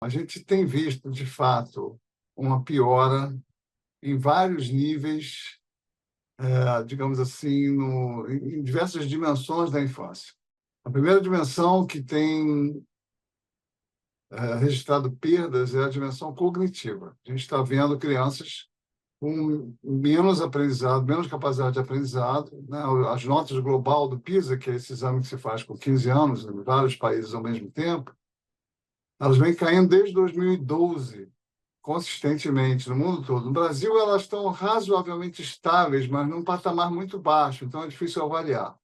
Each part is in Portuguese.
A gente tem visto, de fato, uma piora em vários níveis, digamos assim, em diversas dimensões da infância. A primeira dimensão que tem registrado perdas é a dimensão cognitiva. A gente está vendo crianças com menos aprendizado, menos capacidade de aprendizado, né? As notas global do PISA, que é esse exame que se faz com 15 anos em vários países ao mesmo tempo, elas vêm caindo desde 2012, consistentemente, no mundo todo. No Brasil, elas estão razoavelmente estáveis, mas num patamar muito baixo, então é difícil avaliar.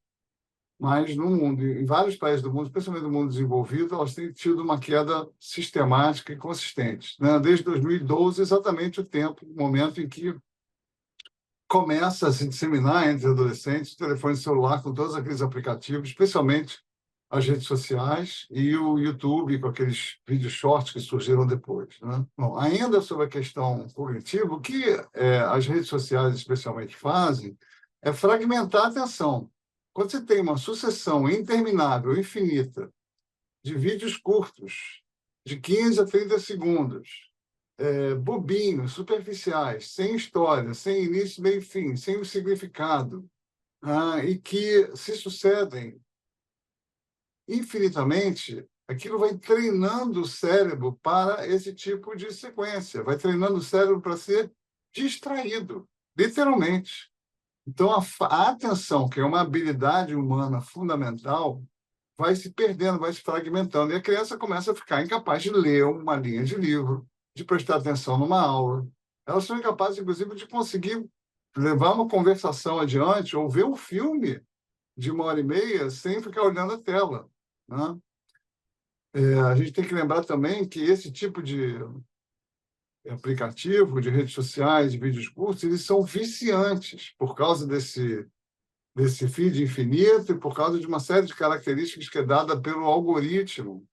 Mas no mundo, em vários países do mundo, especialmente no mundo desenvolvido, elas têm tido uma queda sistemática e consistente, né? Desde 2012, exatamente o momento em que começa a se disseminar entre adolescentes o telefone celular com todos aqueles aplicativos, especialmente as redes sociais e o YouTube, com aqueles vídeos shorts que surgiram depois, né? Bom, ainda sobre a questão cognitiva, o que as redes sociais especialmente fazem é fragmentar a atenção. Quando você tem uma sucessão interminável, infinita, de vídeos curtos, de 15 a 30 segundos, bobinhos, superficiais, sem história, sem início, meio e fim, sem o significado, e que se sucedem infinitamente, aquilo vai treinando o cérebro para esse tipo de sequência, vai treinando o cérebro para ser distraído, literalmente. Então, a atenção, que é uma habilidade humana fundamental, vai se perdendo, vai se fragmentando, e a criança começa a ficar incapaz de ler uma linha de livro, de prestar atenção numa aula. Elas são incapazes, inclusive, de conseguir levar uma conversação adiante ou ver um filme de 1 hora e meia sem ficar olhando a tela, né? A gente tem que lembrar também que esse tipo de aplicativo, de redes sociais, de vídeos curtos, eles são viciantes por causa desse feed infinito e por causa de uma série de características que é dada pelo algoritmo,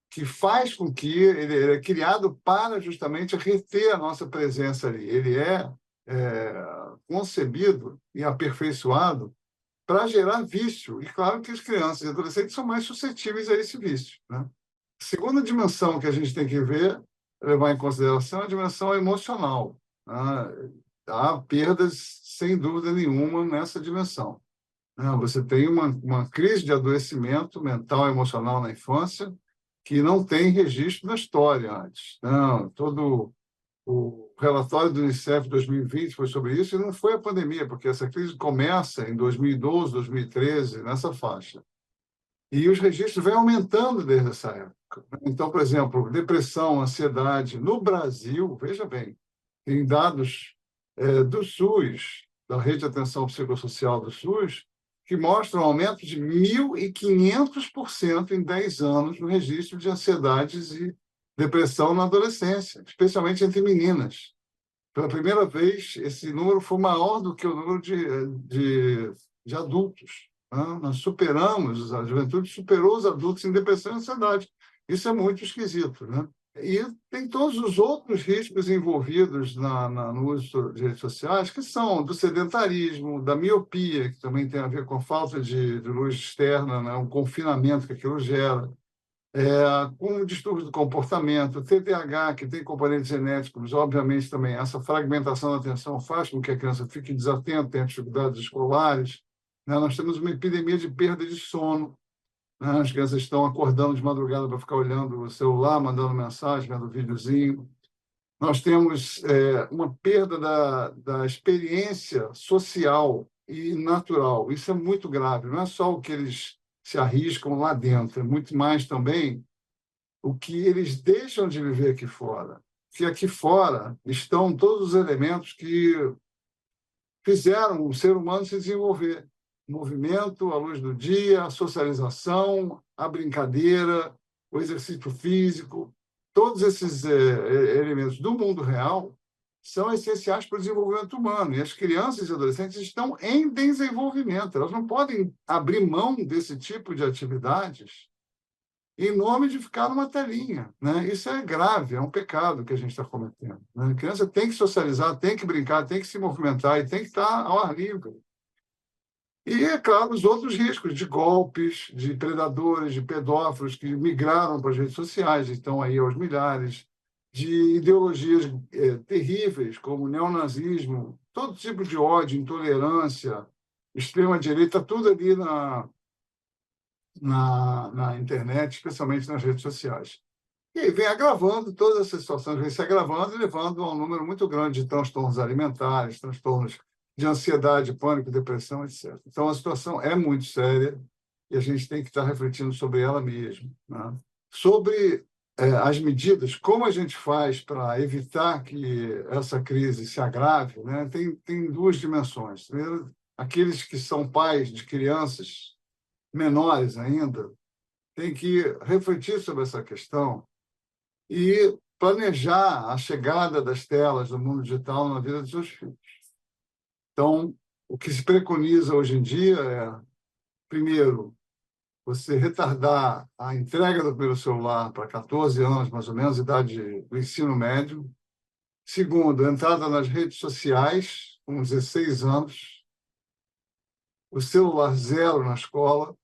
que faz com que ele é criado para justamente reter a nossa presença ali. Ele é concebido e aperfeiçoado para gerar vício. E claro que as crianças e adolescentes são mais suscetíveis a esse vício, né? A segunda dimensão que a gente tem que levar em consideração é a dimensão emocional, né? Há perdas, sem dúvida nenhuma, nessa dimensão. Você tem uma crise de adoecimento mental e emocional na infância que não tem registro na história antes. Não, todo o relatório do Unicef de 2020 foi sobre isso, e não foi a pandemia, porque essa crise começa em 2012, 2013, nessa faixa. E os registros vêm aumentando desde essa época. Então, por exemplo, depressão, ansiedade, no Brasil, veja bem, tem dados do SUS, da Rede de Atenção Psicossocial do SUS, que mostram um aumento de 1.500% em 10 anos no registro de ansiedades e depressão na adolescência, especialmente entre meninas. Pela primeira vez, esse número foi maior do que o número de adultos, né? Nós superamos, a juventude superou os adultos em depressão e ansiedade. Isso é muito esquisito, né? E tem todos os outros riscos envolvidos no uso de redes sociais, que são do sedentarismo, da miopia, que também tem a ver com a falta de luz externa, né? Um confinamento que aquilo gera, com distúrbios do comportamento, TDAH, que tem componentes genéticos, obviamente também essa fragmentação da atenção faz com que a criança fique desatenta, tenha dificuldades escolares, né? Nós temos uma epidemia de perda de sono, né? As crianças estão acordando de madrugada para ficar olhando o celular, mandando mensagem, vendo videozinho. Nós temos uma perda da experiência social e natural. Isso é muito grave. Não é só o que eles se arriscam lá dentro, é muito mais também o que eles deixam de viver aqui fora. Que aqui fora estão todos os elementos que fizeram o ser humano se desenvolver. O movimento, a luz do dia, a socialização, a brincadeira, o exercício físico, todos esses elementos do mundo real são essenciais para o desenvolvimento humano. E as crianças e adolescentes estão em desenvolvimento. Elas não podem abrir mão desse tipo de atividades em nome de ficar numa telinha, né? Isso é grave, é um pecado que a gente está cometendo, né? A criança tem que socializar, tem que brincar, tem que se movimentar e tem que estar ao ar livre. E, é claro, os outros riscos de golpes, de predadores, de pedófilos que migraram para as redes sociais, estão aí aos milhares, de ideologias terríveis, como o neonazismo, todo tipo de ódio, intolerância, extrema-direita, tudo ali na internet, especialmente nas redes sociais. E aí vem agravando, todas essas situações vêm se agravando e levando a um número muito grande de transtornos alimentares, transtornos de ansiedade, pânico, depressão, etc. Então, a situação é muito séria e a gente tem que estar refletindo sobre ela mesmo, né? Sobre as medidas, como a gente faz para evitar que essa crise se agrave, né? Tem duas dimensões. Primeiro, aqueles que são pais de crianças menores ainda têm que refletir sobre essa questão e planejar a chegada das telas do mundo digital na vida dos seus filhos. Então, o que se preconiza hoje em dia é, primeiro, você retardar a entrega do primeiro celular para 14 anos, mais ou menos, idade do ensino médio. Segundo, a entrada nas redes sociais, com 16 anos. O celular zero na escola.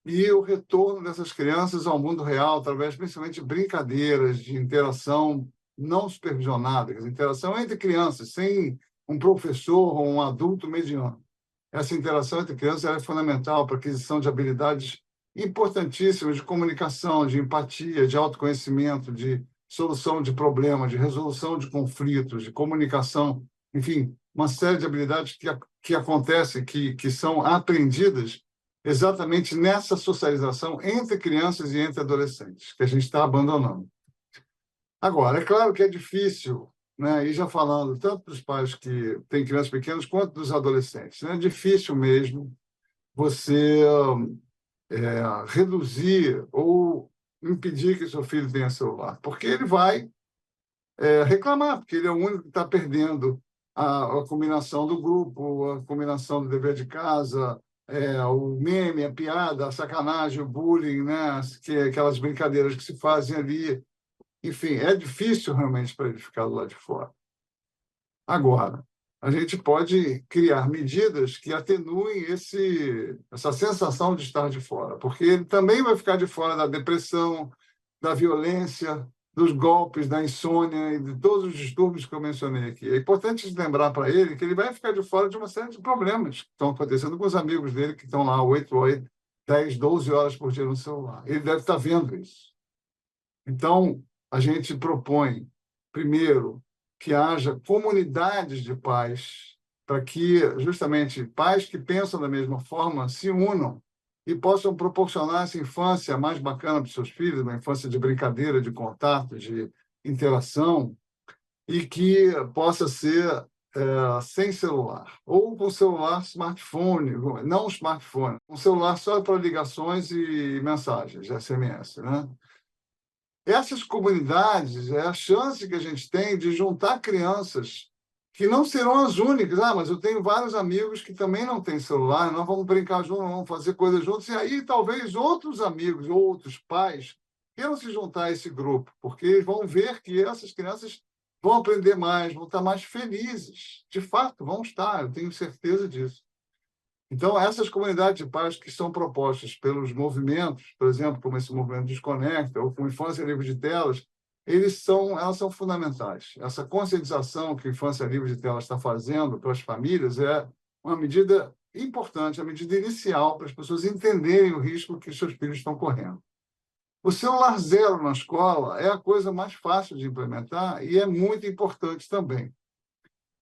E o retorno dessas crianças ao mundo real, através principalmente de brincadeiras, de interação não supervisionada, interação entre crianças, sem um professor ou um adulto mediano. Essa interação entre crianças é fundamental para a aquisição de habilidades importantíssimas de comunicação, de empatia, de autoconhecimento, de solução de problemas, de resolução de conflitos, de comunicação, enfim, uma série de habilidades que acontecem, que são aprendidas exatamente nessa socialização entre crianças e entre adolescentes, que a gente está abandonando. Agora, é claro que é difícil, né? E já falando tanto dos pais que têm crianças pequenas quanto dos adolescentes, né? É difícil mesmo você reduzir ou impedir que seu filho tenha celular, porque ele vai reclamar, porque ele é o único que está perdendo a combinação do grupo, a combinação do dever de casa, o meme, a piada, a sacanagem, o bullying, né? Aquelas brincadeiras que se fazem ali. Enfim, é difícil realmente para ele ficar do lado de fora. Agora, a gente pode criar medidas que atenuem essa sensação de estar de fora, porque ele também vai ficar de fora da depressão, da violência, dos golpes, da insônia e de todos os distúrbios que eu mencionei aqui. É importante lembrar para ele que ele vai ficar de fora de uma série de problemas que estão acontecendo com os amigos dele que estão lá 8, 10, 12 horas por dia no celular. Ele deve estar vendo isso. Então, a gente propõe, primeiro, que haja comunidades de pais, para que, justamente, pais que pensam da mesma forma se unam e possam proporcionar essa infância mais bacana para os seus filhos, uma infância de brincadeira, de contato, de interação, e que possa ser sem celular, ou com celular smartphone, não smartphone, um celular só para ligações e mensagens, SMS, né? Essas comunidades é a chance que a gente tem de juntar crianças que não serão as únicas. Ah, mas eu tenho vários amigos que também não têm celular, nós vamos brincar juntos, vamos fazer coisas juntos, e aí talvez outros amigos ou outros pais queiram se juntar a esse grupo, porque eles vão ver que essas crianças vão aprender mais, vão estar mais felizes. De fato, vão estar, eu tenho certeza disso. Então, essas comunidades de paz que são propostas pelos movimentos, por exemplo, como esse movimento Desconecta, ou com Infância Livre de Telas, elas são fundamentais. Essa conscientização que a Infância Livre de Telas está fazendo para as famílias é uma medida importante, a medida inicial para as pessoas entenderem o risco que seus filhos estão correndo. O celular zero na escola é a coisa mais fácil de implementar e é muito importante também.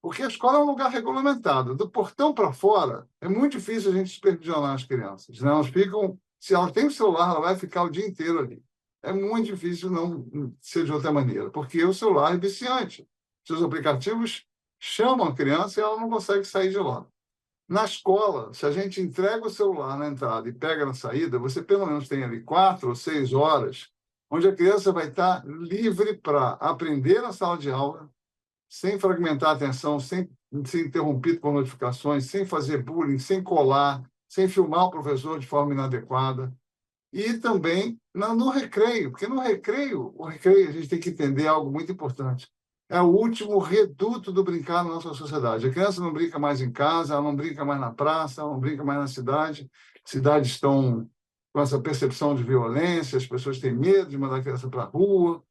Porque a escola é um lugar regulamentado. Do portão para fora, é muito difícil a gente supervisionar as crianças, né? Elas ficam, se ela tem o celular, ela vai ficar o dia inteiro ali. É muito difícil não ser de outra maneira, porque o celular é viciante. Seus aplicativos chamam a criança e ela não consegue sair de lá. Na escola, se a gente entrega o celular na entrada e pega na saída, você pelo menos tem ali 4 ou 6 horas, onde a criança vai estar livre para aprender na sala de aula, sem fragmentar a atenção, sem ser interrompido por notificações, sem fazer bullying, sem colar, sem filmar o professor de forma inadequada. E também no recreio, porque no recreio, a gente tem que entender algo muito importante. é o último reduto do brincar na nossa sociedade. A criança não brinca mais em casa, ela não brinca mais na praça, ela não brinca mais na cidade. Cidades estão com essa percepção de violência, as pessoas têm medo de mandar a criança para a rua.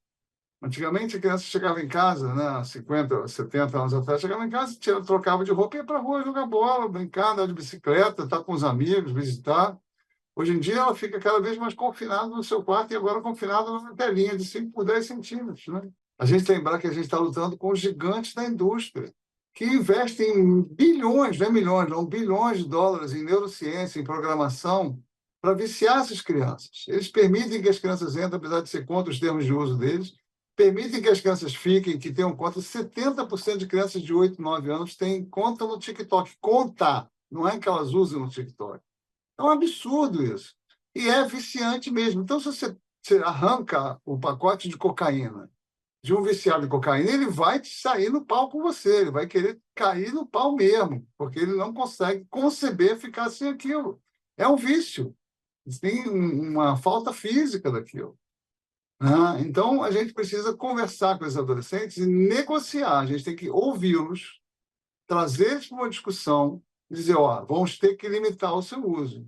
Antigamente, a criança chegava em casa, né, 50, 70 anos atrás, chegava em casa, trocava de roupa e ia para a rua jogar bola, brincar, andar de bicicleta, estar com os amigos, visitar. Hoje em dia, ela fica cada vez mais confinada no seu quarto e agora confinada numa telinha de 5 por 10 centímetros. Né? A gente tem que lembrar que a gente está lutando com os gigantes da indústria, que investem bilhões, não é milhões, não, bilhões de dólares em neurociência, em programação, para viciar essas crianças. Eles permitem que as crianças entrem, apesar de ser contra os termos de uso deles, permitem que as crianças fiquem, que tenham conta. 70% de crianças de 8, 9 anos têm conta no TikTok. Conta, não é que elas usem no TikTok. É um absurdo isso. E é viciante mesmo. Então, se você arranca o pacote de cocaína de um viciado em cocaína, ele vai sair no pau com você, ele vai querer cair no pau mesmo, porque ele não consegue conceber ficar sem aquilo. É um vício. Tem uma falta física daquilo. Né? Então, a gente precisa conversar com os adolescentes e negociar. A gente tem que ouvi-los, trazer eles para uma discussão e dizer, ó, vamos ter que limitar o seu uso.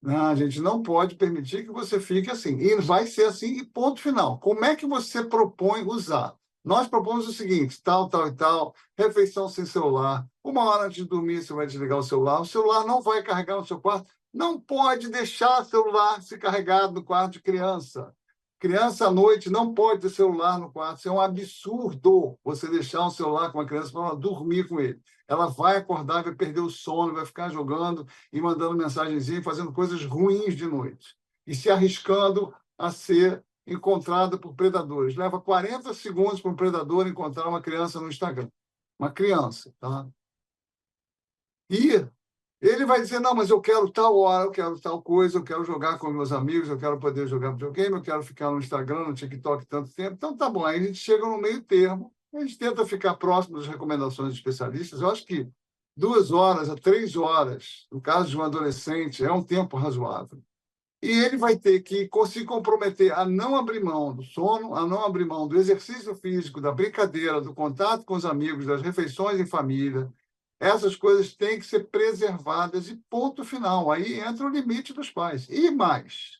A gente não pode permitir que você fique assim. E vai ser assim e ponto final. Como é que você propõe usar? Nós propomos o seguinte, tal, tal e tal, refeição sem celular, 1 hora antes de dormir você vai desligar o celular não vai carregar no seu quarto, não pode deixar o celular se carregado no quarto de criança. Criança à noite não pode ter celular no quarto, isso é um absurdo você deixar um celular com uma criança para ela dormir com ele. Ela vai acordar, vai perder o sono, vai ficar jogando e mandando mensagenzinha, fazendo coisas ruins de noite. E se arriscando a ser encontrada por predadores. Leva 40 segundos para um predador encontrar uma criança no Instagram. Uma criança, tá? E ele vai dizer, não, mas eu quero tal hora, eu quero tal coisa, eu quero jogar com meus amigos, eu quero poder jogar videogame, eu quero ficar no Instagram, no TikTok tanto tempo. Então, tá bom, aí a gente chega no meio termo, a gente tenta ficar próximo das recomendações de especialistas. Eu acho que 2 horas a 3 horas, no caso de um adolescente, é um tempo razoável. E ele vai ter que se comprometer a não abrir mão do sono, a não abrir mão do exercício físico, da brincadeira, do contato com os amigos, das refeições em família. Essas coisas têm que ser preservadas e ponto final. Aí entra o limite dos pais. E mais,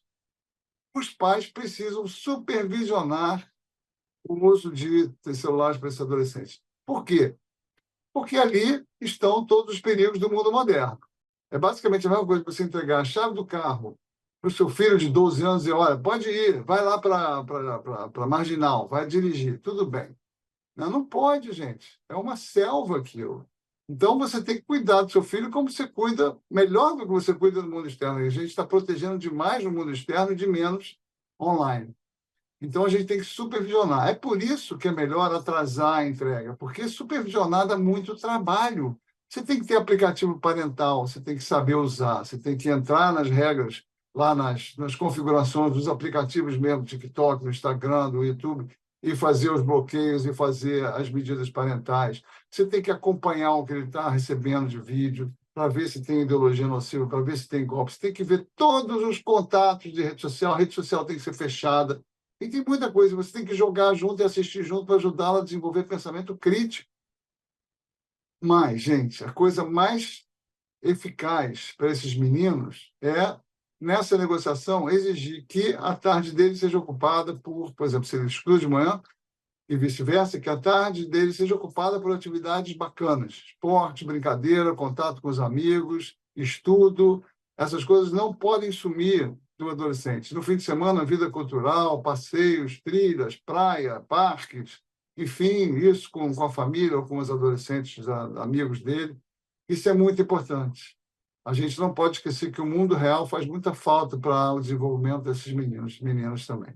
os pais precisam supervisionar o uso de celulares para esses adolescentes. Por quê? Porque ali estão todos os perigos do mundo moderno. É basicamente a mesma coisa que você entregar a chave do carro para o seu filho de 12 anos e olha, pode ir, vai lá para Marginal, vai dirigir, tudo bem. Não, não pode, gente. É uma selva aquilo. Então, você tem que cuidar do seu filho como você cuida, melhor do que você cuida do mundo externo. E a gente está protegendo demais no mundo externo e de menos online. Então, a gente tem que supervisionar. É por isso que é melhor atrasar a entrega, porque supervisionar dá muito trabalho. Você tem que ter aplicativo parental, você tem que saber usar, você tem que entrar nas regras, lá nas configurações dos aplicativos mesmo, do TikTok, do Instagram, do YouTube, e fazer os bloqueios e fazer as medidas parentais. Você tem que acompanhar o que ele está recebendo de vídeo, para ver se tem ideologia nociva, para ver se tem golpe. Você tem que ver todos os contatos de rede social. A rede social tem que ser fechada. E tem muita coisa, você tem que jogar junto e assistir junto para ajudá-la a desenvolver pensamento crítico. Mas, gente, a coisa mais eficaz para esses meninos é, nessa negociação, exigir que a tarde deles seja ocupada por exemplo, se ele estuda de manhã e vice-versa, que a tarde deles seja ocupada por atividades bacanas, esporte, brincadeira, contato com os amigos, estudo. Essas coisas não podem sumir do adolescente. No fim de semana, vida cultural, passeios, trilhas, praia, parques, enfim, isso com a família ou com os adolescentes, amigos dele. Isso é muito importante. A gente não pode esquecer que o mundo real faz muita falta para o desenvolvimento desses meninos, meninas também.